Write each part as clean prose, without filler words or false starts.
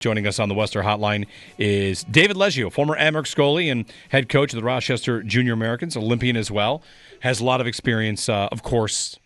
Joining us on the Western Hotline is David Leggio, former Amerks goalie and head coach of the Rochester Junior Americans, Olympian as well. Has a lot of experience, of course,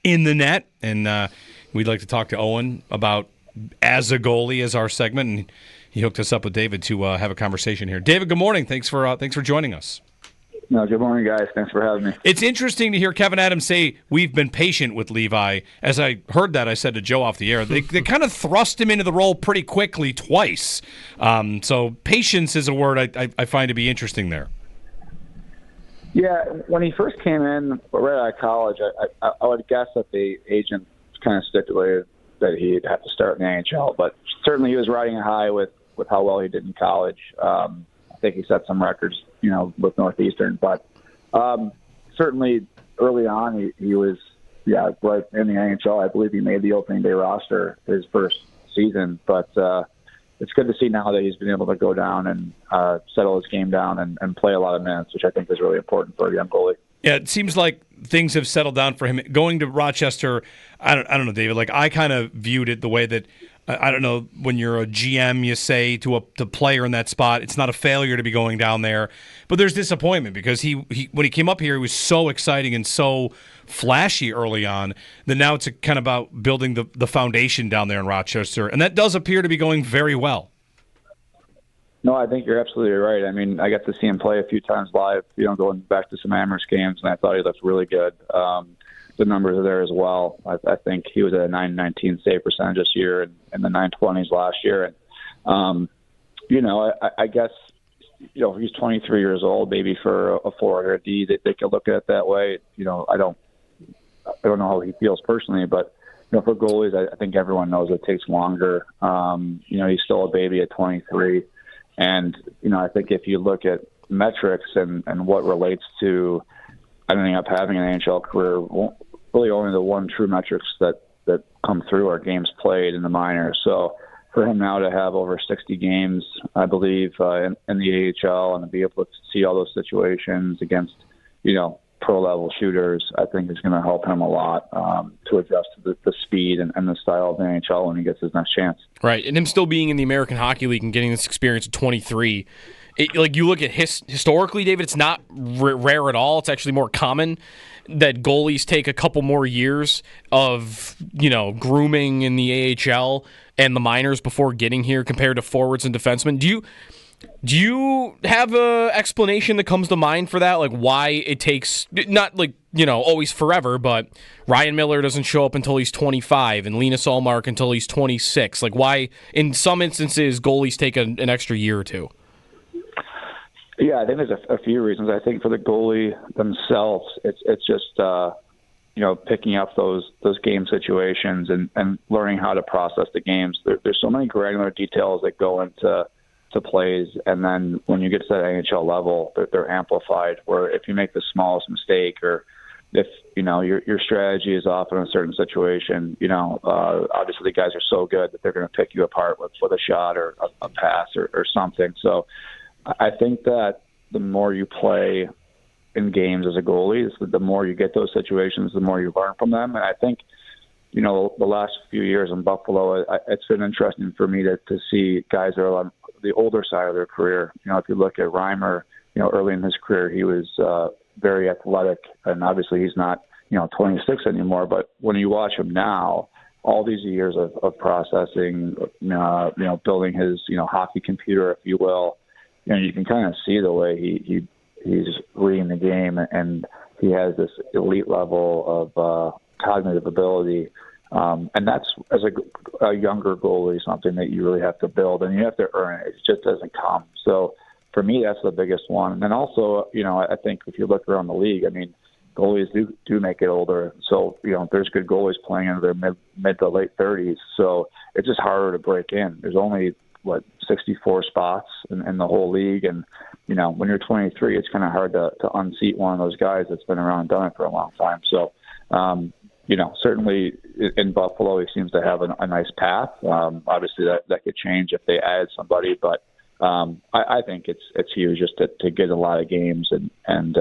in the net. And we'd like to talk to Owen about as a goalie as our segment. And he hooked us up with David to have a conversation here. David, good morning. Thanks for joining us. No, good morning, guys. Thanks for having me. It's interesting to hear Kevin Adams say we've been patient with Levi. As I heard that, I said to Joe off the air, they kind of thrust him into the role pretty quickly twice. So patience is a word I find to be interesting there. Yeah, when he first came in, right out of college, I would guess that the agent kind of stipulated that he'd have to start in the NHL. But certainly he was riding high with how well he did in college. I think he set some records, with Northeastern. But certainly early on, he was, right in the NHL. I believe he made the opening day roster his first season. But it's good to see now that he's been able to go down and settle his game down and play a lot of minutes, which I think is really important for a young goalie. Yeah, it seems like things have settled down for him. Going to Rochester, I don't know, David. Like I kind of viewed it the way that I don't know, when you're a GM, you say to a player in that spot, it's not a failure to be going down there. But there's disappointment because he when he came up here, he was so exciting and so flashy early on that now it's kind of about building the foundation down there in Rochester. And that does appear to be going very well. No, I think you're absolutely right. I mean, I got to see him play a few times live, going back to some Amherst games, and I thought he looked really good. The numbers are there as well. I think he was at a 919 save percentage this year and in the 920s last year. And, I guess, he's 23 years old, maybe for a forward or a D, they could look at it that way. I don't know how he feels personally, but, for goalies, I think everyone knows it takes longer. He's still a baby at 23. And, I think if you look at metrics and what relates to ending up having an NHL career, really only the one true metrics that come through are games played in the minors. So for him now to have over 60 games, I believe, in the AHL and to be able to see all those situations against, pro-level shooters, I think is going to help him a lot to adjust to the speed and the style of the NHL when he gets his next chance. Right, and him still being in the American Hockey League and getting this experience at 23, you look at historically, David, it's not rare at all. It's actually more common that goalies take a couple more years of, grooming in the AHL and the minors before getting here compared to forwards and defensemen. Do you have an explanation that comes to mind for that? Like why it takes, not always forever, but Ryan Miller doesn't show up until he's 25 and Linus Ullmark until he's 26. Like why, in some instances, goalies take an extra year or two? Yeah, I think there's a few reasons. I think for the goalie themselves, it's just picking up those game situations and learning how to process the games. There's so many granular details that go into plays, and then when you get to that NHL level, they're amplified. Where if you make the smallest mistake, or if your strategy is off in a certain situation, obviously the guys are so good that they're going to pick you apart with a shot or a pass or something. So I think that the more you play in games as a goalie, the more you get those situations, the more you learn from them. And I think, the last few years in Buffalo, it's been interesting for me to see guys that are on the older side of their career. If you look at Reimer, early in his career, he was very athletic, and obviously he's not, 26 anymore. But when you watch him now, all these years of processing, building his, hockey computer, if you will, you can kind of see the way he's reading the game, and he has this elite level of cognitive ability. And that's, as a younger goalie, something that you really have to build, and you have to earn it. It just doesn't come. So for me, that's the biggest one. And then also, I think if you look around the league, I mean, goalies do make it older. So, there's good goalies playing into their mid to late 30s. So it's just harder to break in. There's only, 64 spots in the whole league. And, when you're 23, it's kind of hard to unseat one of those guys that's been around and done it for a long time. So, certainly in Buffalo, he seems to have a nice path. Obviously, that could change if they add somebody, but I think it's huge just to get a lot of games and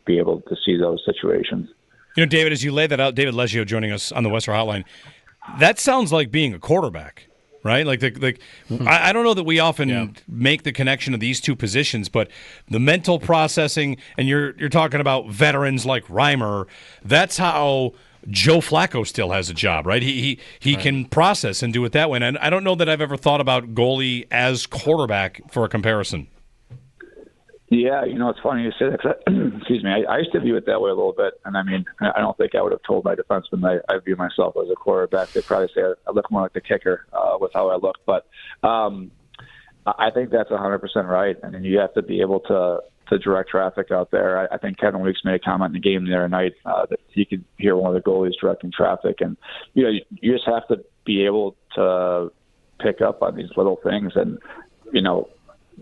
be able to see those situations. David, as you lay that out, David Leggio joining us on the Western Hotline, that sounds like being a quarterback. right? I don't know that we often make the connection of these two positions, but the mental processing, and you're talking about veterans like Reimer. That's how Joe Flacco still has a job, right? He can process and do it that way. And I don't know that I've ever thought about goalie as quarterback for a comparison. Yeah, it's funny you say that. 'Cause excuse me. I used to view it that way a little bit, and I mean, I don't think I would have told my defenseman I view myself as a quarterback. They'd probably say I look more like the kicker with how I look. But I think that's 100% right. I mean, you have to be able to direct traffic out there. I think Kevin Weeks made a comment in the game the other night that he could hear one of the goalies directing traffic, and you just have to be able to pick up on these little things, and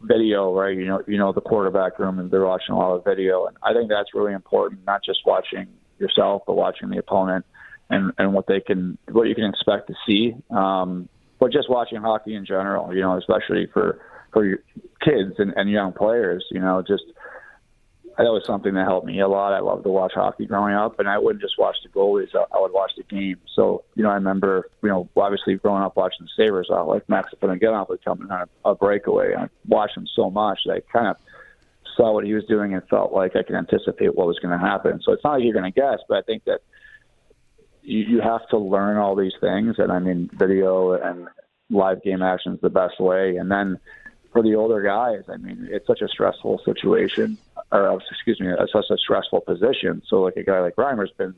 video, right? The quarterback room, and they're watching a lot of video, and I think that's really important. Not just watching yourself, but watching the opponent and what you can expect to see. But just watching hockey in general, especially for your kids and young players, that was something that helped me a lot. I loved to watch hockey growing up, and I wouldn't just watch the goalies. I would watch the game. So, I remember, obviously growing up watching the Sabres, like Max Finnegan was coming on a breakaway. I watched him so much that I kind of saw what he was doing and felt like I could anticipate what was going to happen. So it's not like you're going to guess, but I think that you have to learn all these things. And I mean, video and live game action is the best way. And then for the older guys, I mean, it's such a stressful situation, it's such a stressful position. So like a guy like Reimer's been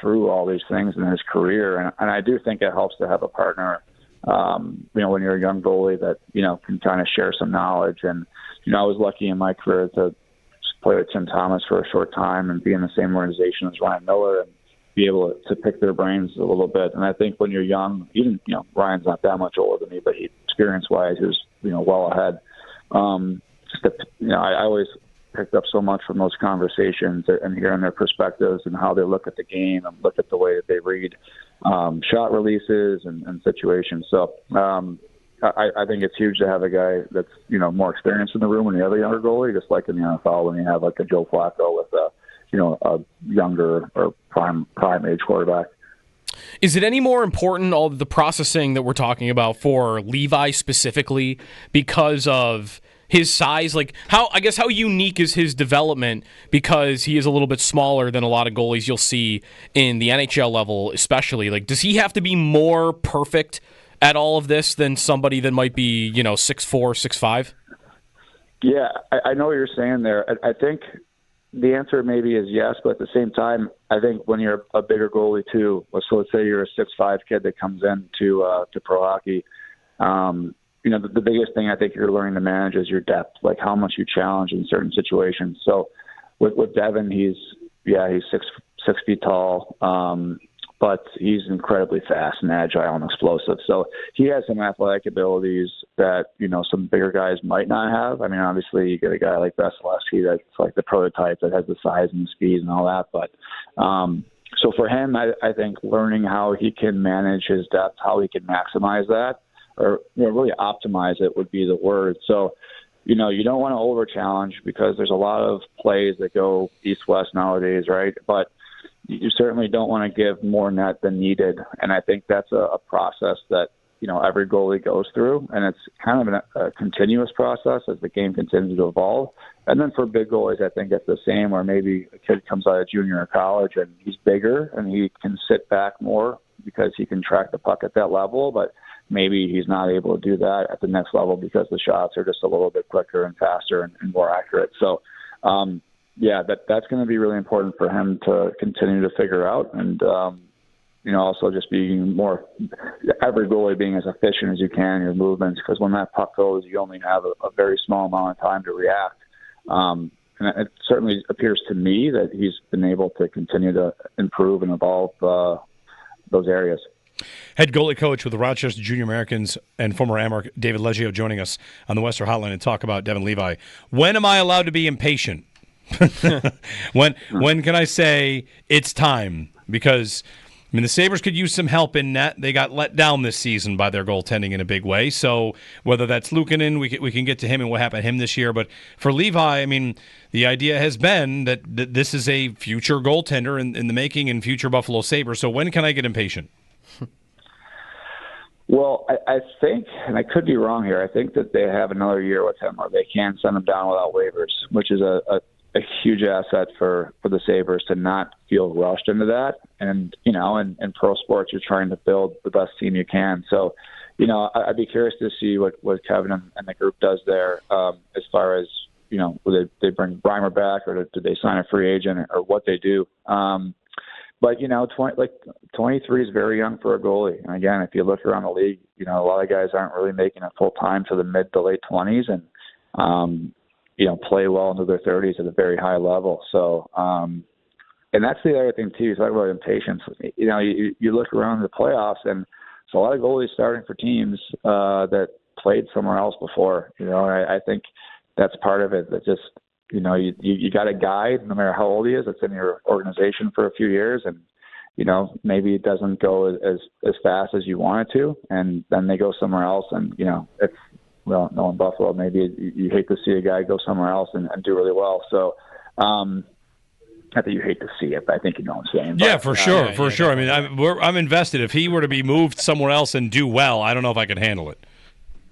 through all these things in his career. And I do think it helps to have a partner, when you're a young goalie that, can kind of share some knowledge. And, I was lucky in my career to play with Tim Thomas for a short time and be in the same organization as Ryan Miller and be able to pick their brains a little bit. And I think when you're young, even, Ryan's not that much older than me, but experience-wise, he was, well ahead. I always picked up so much from those conversations and hearing their perspectives and how they look at the game and look at the way that they read shot releases and situations. So I think it's huge to have a guy that's, more experienced in the room than the other younger goalie, just like in the NFL when you have like a Joe Flacco with a younger or prime age quarterback. Is it any more important, all the processing that we're talking about for Levi specifically, because of his size? Like, how unique is his development because he is a little bit smaller than a lot of goalies you'll see in the NHL level, especially? Like, does he have to be more perfect at all of this than somebody that might be, 6'4", 6'5"? Yeah, I know what you're saying there. I think the answer maybe is yes, but at the same time, I think when you're a bigger goalie too, so let's say you're a 6'5" kid that comes in to pro hockey, the biggest thing I think you're learning to manage is your depth, like how much you challenge in certain situations. So with Devon, he's 6 feet tall, but he's incredibly fast and agile and explosive. So he has some athletic abilities that, some bigger guys might not have. I mean, obviously you get a guy like Vasilevsky that's like the prototype that has the size and the speed and all that. But so for him, I think learning how he can manage his depth, how he can maximize that, or really optimize it would be the word. So, you don't want to over-challenge because there's a lot of plays that go east-west nowadays, right? But you certainly don't want to give more net than needed. And I think that's a process that, every goalie goes through. And it's kind of a continuous process as the game continues to evolve. And then for big goalies, I think it's the same, where maybe a kid comes out of junior or college and he's bigger and he can sit back more because he can track the puck at that level. But maybe he's not able to do that at the next level because the shots are just a little bit quicker and faster and more accurate. So, that's going to be really important for him to continue to figure out. And, also just being every goalie being as efficient as you can in your movements, because when that puck goes, you only have a very small amount of time to react. And it certainly appears to me that he's been able to continue to improve and evolve those areas. Head goalie coach with the Rochester Junior Americans and former Amark, David Leggio, joining us on the Western Hotline and talk about Devon Levi. When am I allowed to be impatient? When can I say it's time? Because the Sabres could use some help in net. They got let down this season by their goaltending in a big way. So whether that's Luukkonen, we can get to him and what happened to him this year. But for Levi, the idea has been that this is a future goaltender in the making and future Buffalo Sabres. So when can I get impatient? Well, I think, and I could be wrong here, I think that they have another year with him or they can send him down without waivers, which is a huge asset for the Sabres to not feel rushed into that. And, in pro sports, you're trying to build the best team you can. So, I'd be curious to see what Kevin and the group does there as far as, will they bring Reimer back or do they sign a free agent or what they do. But 23 is very young for a goalie. And again, if you look around the league, a lot of guys aren't really making it full time to the mid to late 20s, and play well into their 30s at a very high level. So, and that's the other thing too. You talk about impatience. You look around the playoffs, and there's a lot of goalies starting for teams that played somewhere else before. I think that's part of it. That just you got a guy, no matter how old he is, that's in your organization for a few years, and maybe it doesn't go as fast as you want it to, and then they go somewhere else, and it's knowing Buffalo, maybe you hate to see a guy go somewhere else and do really well. So, not that you hate to see it, but I think you know what I'm saying. Yeah, for sure. I mean, I'm invested. If he were to be moved somewhere else and do well, I don't know if I could handle it.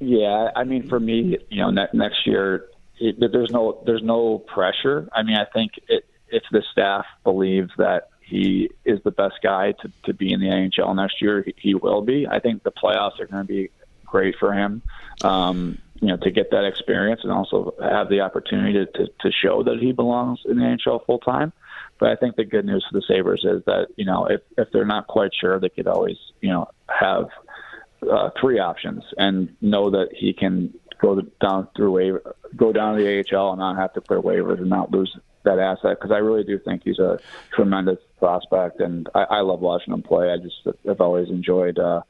Yeah, I mean, for me, next year, there's no pressure. I mean, I think if the staff believes that he is the best guy to be in the NHL next year, he will be. I think the playoffs are going to be great for him, to get that experience and also have the opportunity to show that he belongs in the NHL full time. But I think the good news for the Sabres is that, if they're not quite sure, they could always, have three options and know that he can go down to the AHL and not have to clear waivers and not lose that asset. Because I really do think he's a tremendous prospect, and I love watching him play. I've always enjoyed the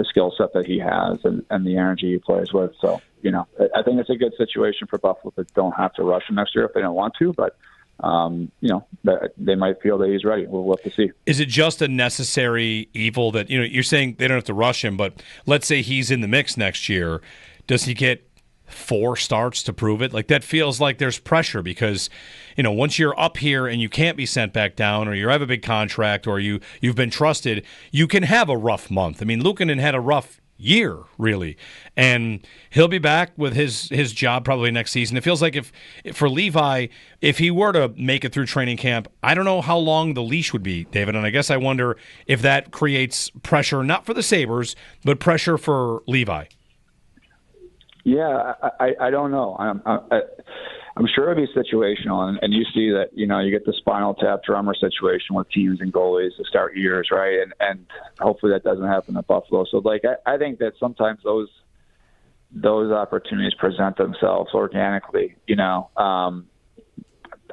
skill set that he has and the energy he plays with. So, I think it's a good situation for Buffalo that don't have to rush him next year if they don't want to, but they might feel that he's ready. We'll have to see. Is it just a necessary evil that, you're saying they don't have to rush him, but let's say he's in the mix next year. Does he get 4 starts to prove it? Like, that feels like there's pressure because, once you're up here and you can't be sent back down, or you have a big contract, or you've been trusted, you can have a rough month. I mean, Luukkonen had a rough year, really, and he'll be back with his job probably next season. It feels like if for Levi, if he were to make it through training camp, I don't know how long the leash would be, David, and I guess I wonder if that creates pressure, not for the Sabres, but pressure for Levi. Yeah, I don't know. I'm sure it'll be situational, and you see that, you get the spinal tap drummer situation with teams and goalies to start years, right? And hopefully that doesn't happen at Buffalo. So, I think that sometimes those opportunities present themselves organically, I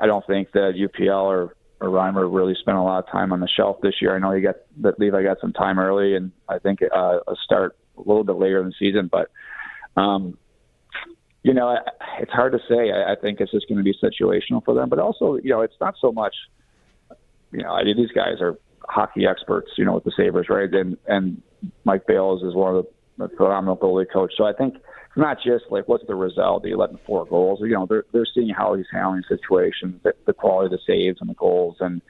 don't think that UPL or Reimer really spent a lot of time on the shelf this year. I know that Levi got some time early, and I think a start a little bit later in the season, but it's hard to say. I think it's just going to be situational for them. But also, it's not so much, these guys are hockey experts, with the Sabres, right? And Mike Bales is one of the phenomenal goalie coach. So I think it's not just what's the result, the 4 goals. They're seeing how he's handling situations, the quality of the saves and the goals. And,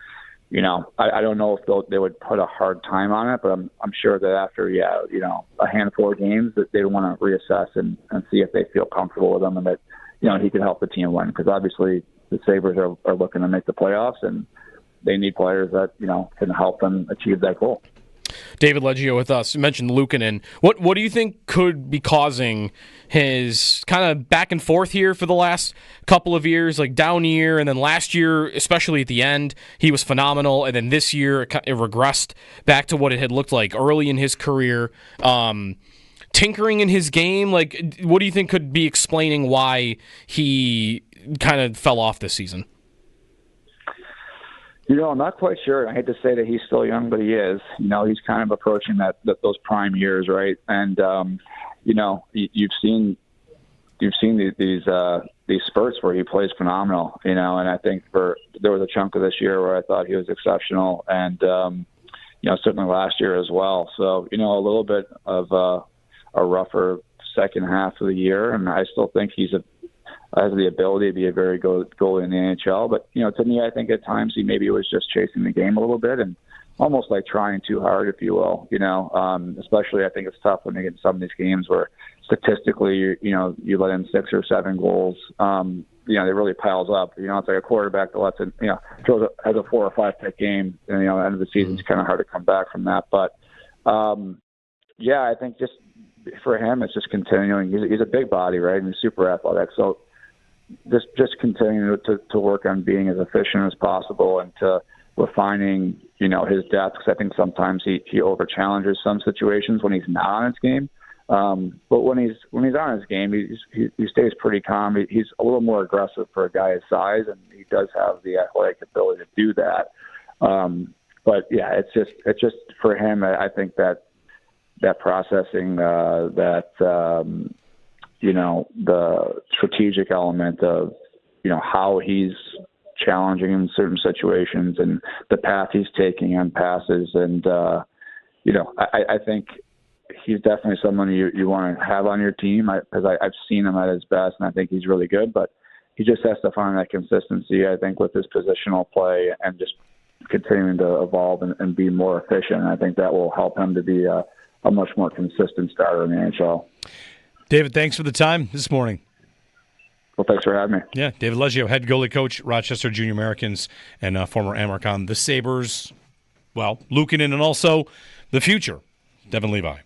I don't know if they would put a hard time on it, but I'm sure that after, a handful of games that they want to reassess and see if they feel comfortable with him and that, he can help the team win. Because obviously the Sabres are looking to make the playoffs, and they need players that, can help them achieve that goal. David Leggio with us. You mentioned Luukkonen. What do you think could be causing his kind of back and forth here for the last couple of years, like down year, and then last year, especially at the end, he was phenomenal, and then this year it regressed back to what it had looked like early in his career. Tinkering in his game, what do you think could be explaining why he kind of fell off this season? I'm not quite sure. I hate to say that he's still young, but he is. He's kind of approaching those prime years, right? And you've seen these spurts where he plays phenomenal. And I think there was a chunk of this year where I thought he was exceptional, and certainly last year as well. So a little bit of a rougher second half of the year, and I still think he's has the ability to be a very good goalie in the NHL. But, to me, I think at times he maybe was just chasing the game a little bit and almost like trying too hard, if you will. Especially I think it's tough when you get in some of these games where statistically, you let in 6 or 7 goals. It really piles up. It's like a quarterback that lets in, has a 4 or 5 pick game. And, at the end of the season, it's kind of hard to come back from that. But, I think just for him, it's just continuing. He's a big body, right? And he's super athletic. So just continuing to work on being as efficient as possible and to refining, his depth. Because I think sometimes he over challenges some situations when he's not on his game. But when he's on his game, he stays pretty calm. He's a little more aggressive for a guy his size, and he does have the athletic ability to do that. But yeah, it's just for him. I think that processing, the strategic element of how he's challenging in certain situations and the path he's taking on passes, and I think he's definitely someone you want to have on your team, because I've seen him at his best, and I think he's really good. But he just has to find that consistency, I think, with his positional play and just continuing to evolve and be more efficient. And I think that will help him to be a much more consistent starter in the NHL. David, thanks for the time this morning. Well, thanks for having me. Yeah, David Leggio, head goalie coach, Rochester Junior Americans, and former Amark on the Sabres. Well, Luukkonen, and also the future, Devon Levi.